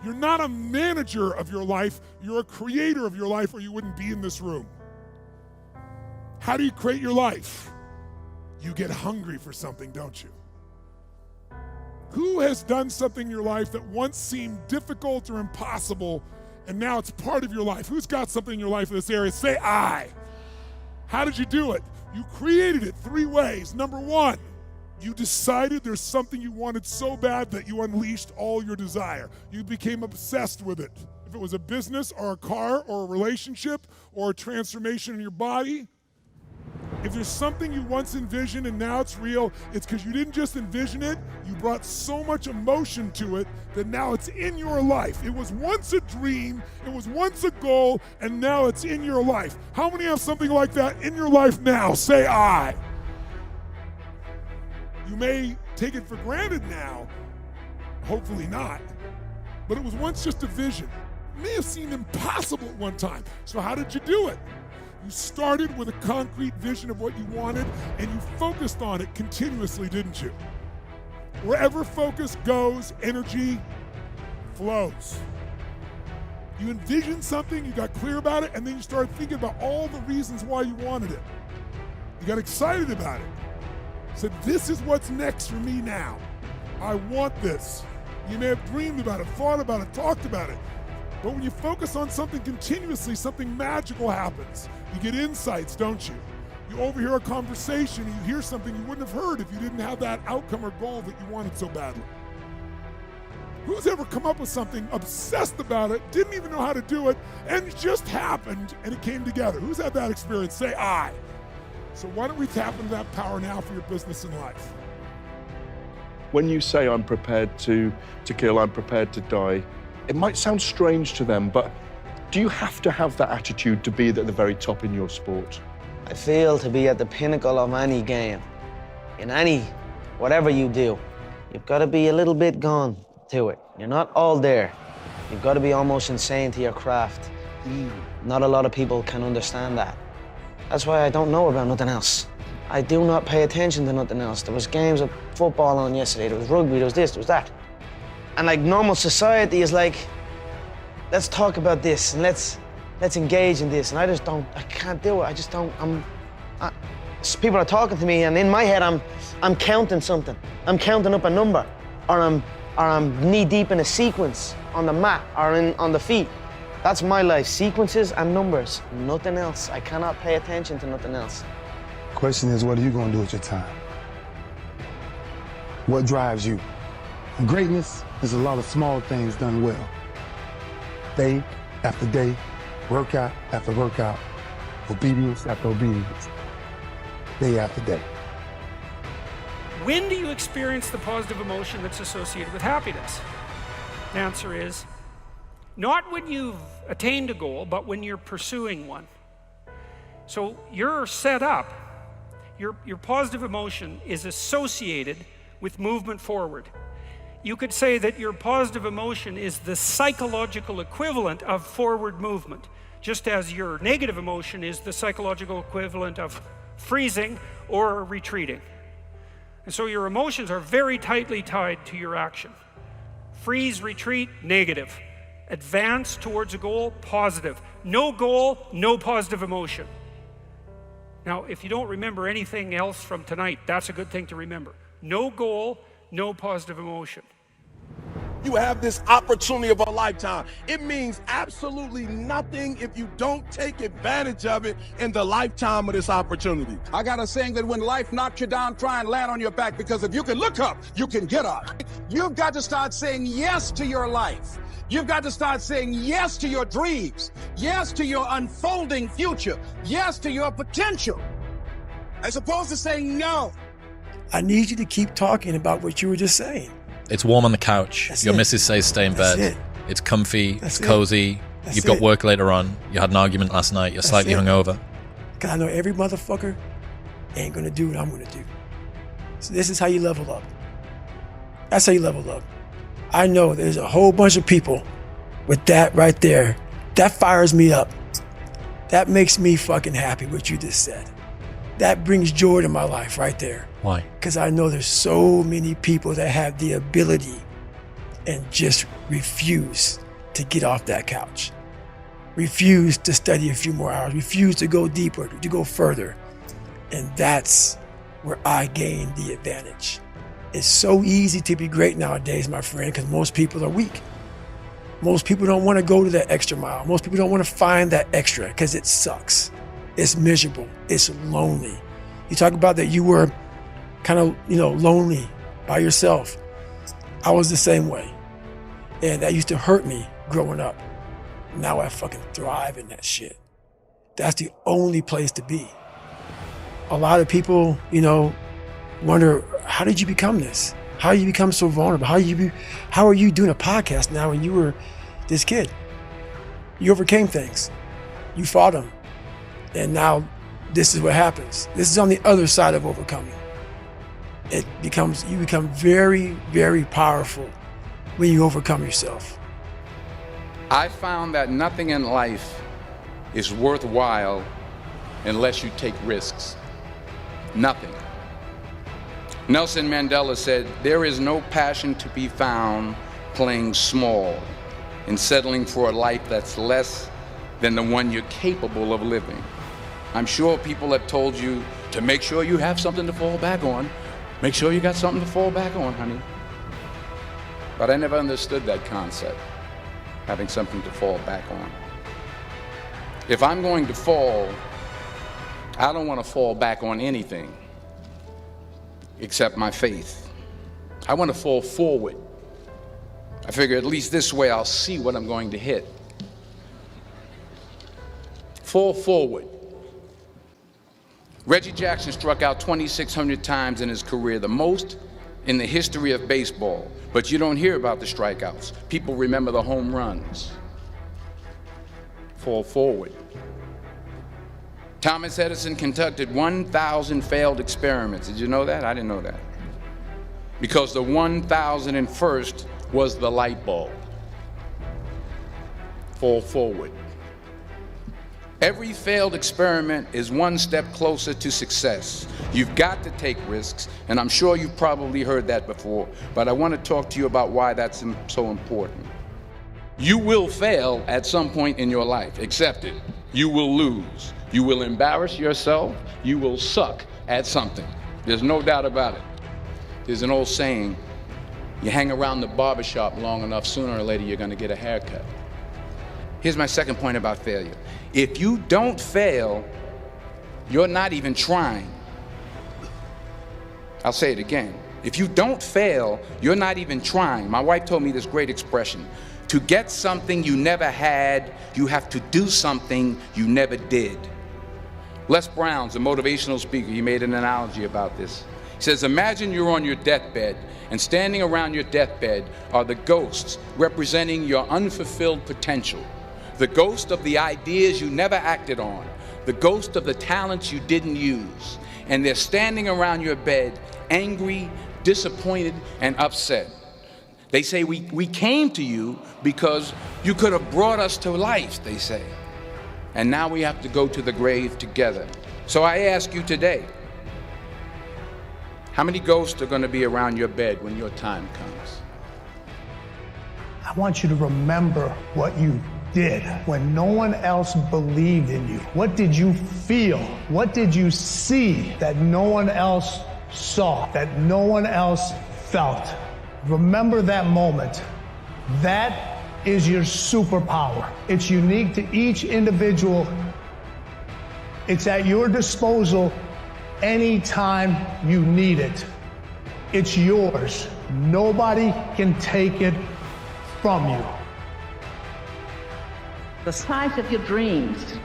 You're not a manager of your life, you're a creator of your life, or you wouldn't be in this room. How do you create your life? You get hungry for something, don't you? Who has done something in your life that once seemed difficult or impossible, and now it's part of your life? Who's got something in your life in this area? Say I. How did you do it? You created it 3 ways. Number 1, you decided there's something you wanted so bad that you unleashed all your desire. You became obsessed with it. If it was a business or a car or a relationship or a transformation in your body, if there's something you once envisioned and now it's real, it's because you didn't just envision it, you brought so much emotion to it that now it's in your life. It was once a dream, it was once a goal, and now it's in your life. How many have something like that in your life now? Say I. You may take it for granted now, hopefully not, but it was once just a vision. It may have seemed impossible at one time. So how did you do it? You started with a concrete vision of what you wanted, and you focused on it continuously, didn't you? Wherever focus goes, energy flows. You envisioned something, you got clear about it, and then you started thinking about all the reasons why you wanted it. You got excited about it. Said, this is what's next for me now. I want this. You may have dreamed about it, thought about it, talked about it. But when you focus on something continuously, something magical happens. You get insights, don't you? You overhear a conversation, and you hear something you wouldn't have heard if you didn't have that outcome or goal that you wanted so badly. Who's ever come up with something, obsessed about it, didn't even know how to do it, and it just happened, and it came together? Who's had that experience? Say I. So why don't we tap into that power now for your business and life? When you say I'm prepared to kill, I'm prepared to die, it might sound strange to them, but do you have to have that attitude to be at the very top in your sport? I feel to be at the pinnacle of any game, in whatever you do, you've got to be a little bit gone to it. You're not all there. You've got to be almost insane to your craft. Not a lot of people can understand that. That's why I don't know about nothing else. I do not pay attention to nothing else. There was games of football on yesterday, there was rugby, there was this, there was that. And like normal society is like, let's talk about this and let's engage in this. And I can't do it. I just don't, people are talking to me and in my head I'm counting something. I'm counting up a number, or I'm knee deep in a sequence on the mat or on the feet. That's my life, sequences and numbers, nothing else. I cannot pay attention to nothing else. Question is, what are you gonna do with your time? What drives you? Greatness is a lot of small things done well. Day after day, workout after workout, obedience after obedience, day after day. When do you experience the positive emotion that's associated with happiness? The answer is, not when you've attained a goal, but when you're pursuing one. So you're set up, your positive emotion is associated with movement forward. You could say that your positive emotion is the psychological equivalent of forward movement, just as your negative emotion is the psychological equivalent of freezing or retreating. And so your emotions are very tightly tied to your action. Freeze, retreat, negative. Advance towards a goal, positive. No goal, no positive emotion. Now, if you don't remember anything else from tonight, that's a good thing to remember. No goal, no positive emotion. You have this opportunity of a lifetime. It means absolutely nothing if you don't take advantage of it in the lifetime of this opportunity. I got a saying that when life knocks you down, try and land on your back, because if you can look up, you can get up. You've got to start saying yes to your life. You've got to start saying yes to your dreams, yes to your unfolding future, yes to your potential, as opposed to saying no. I need you to keep talking about what you were just saying. It's warm on the couch. That's Your it. missus says stay in That's bed. it. It's comfy, That's it's it. cozy. That's You've got it. work later on. You had an argument last night. You're slightly it. hungover. Because I know every motherfucker ain't gonna do what I'm gonna do. So this is how you level up. That's how you level up. I know there's a whole bunch of people with that right there. That fires me up. That makes me fucking happy, what you just said. That brings joy to my life right there. Why? Because I know there's so many people that have the ability and just refuse to get off that couch. Refuse to study a few more hours. Refuse to go deeper, to go further. And that's where I gained the advantage. It's so easy to be great nowadays, my friend, because most people are weak. Most people don't want to go to that extra mile. Most people don't want to find that extra because it sucks. It's miserable. It's lonely. You talk about that you were kind of, lonely by yourself. I was the same way. And that used to hurt me growing up. Now I fucking thrive in that shit. That's the only place to be. A lot of people, wonder, how did you become this? How did you become so vulnerable? How are you doing a podcast now when you were this kid? You overcame things. You fought them. And now this is what happens. This is on the other side of overcoming. You become very, very powerful when you overcome yourself. I found that nothing in life is worthwhile unless you take risks. Nothing. Nelson Mandela said, "There is no passion to be found playing small and settling for a life that's less than the one you're capable of living." I'm sure people have told you to make sure you have something to fall back on. Make sure you got something to fall back on, honey. But I never understood that concept, having something to fall back on. If I'm going to fall, I don't want to fall back on anything except my faith. I want to fall forward. I figure at least this way I'll see what I'm going to hit. Fall forward. Reggie Jackson struck out 2,600 times in his career, the most in the history of baseball. But you don't hear about the strikeouts. People remember the home runs. Fall forward. Thomas Edison conducted 1,000 failed experiments. Did you know that? I didn't know that. Because the 1,001st was the light bulb. Fall forward. Every failed experiment is one step closer to success. You've got to take risks, and I'm sure you've probably heard that before, but I want to talk to you about why that's so important. You will fail at some point in your life. Accept it. You will lose. You will embarrass yourself. You will suck at something. There's no doubt about it. There's an old saying, you hang around the barbershop long enough, sooner or later you're going to get a haircut. Here's my second point about failure. If you don't fail, you're not even trying. I'll say it again. If you don't fail, you're not even trying. My wife told me this great expression. To get something you never had, you have to do something you never did. Les Brown's a motivational speaker. He made an analogy about this. He says, imagine you're on your deathbed, and standing around your deathbed are the ghosts representing your unfulfilled potential. The ghost of the ideas you never acted on, the ghost of the talents you didn't use. And they're standing around your bed, angry, disappointed, and upset. They say, we came to you because you could have brought us to life, they say. And now we have to go to the grave together. So I ask you today, how many ghosts are going to be around your bed when your time comes? I want you to remember what you did when no one else believed in you. What did you feel? What did you see that no one else saw, that no one else felt? Remember that moment. That is your superpower. It's unique to each individual. It's at your disposal anytime you need it. It's yours. Nobody can take it from you. The size of your dreams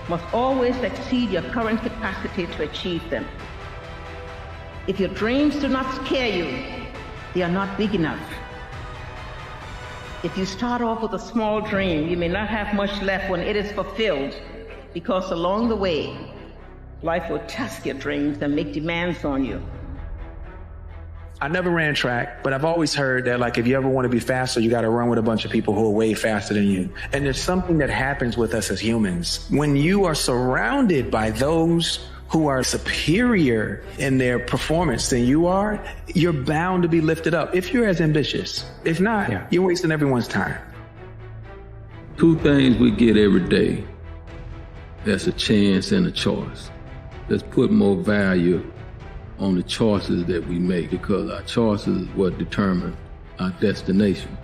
must always exceed your current capacity to achieve them. If your dreams do not scare you, they are not big enough. If you start off with a small dream, you may not have much left when it is fulfilled, because along the way, life will test your dreams and make demands on you. I never ran track, but I've always heard that, like, if you ever want to be faster, you got to run with a bunch of people who are way faster than you. And there's something that happens with us as humans. When you are surrounded by those who are superior in their performance than you are, you're bound to be lifted up if you're as ambitious. If not, you're wasting everyone's time. Two things we get every day. That's a chance and a choice. Let's put more value on the choices that we make, because our choices is what determine our destination.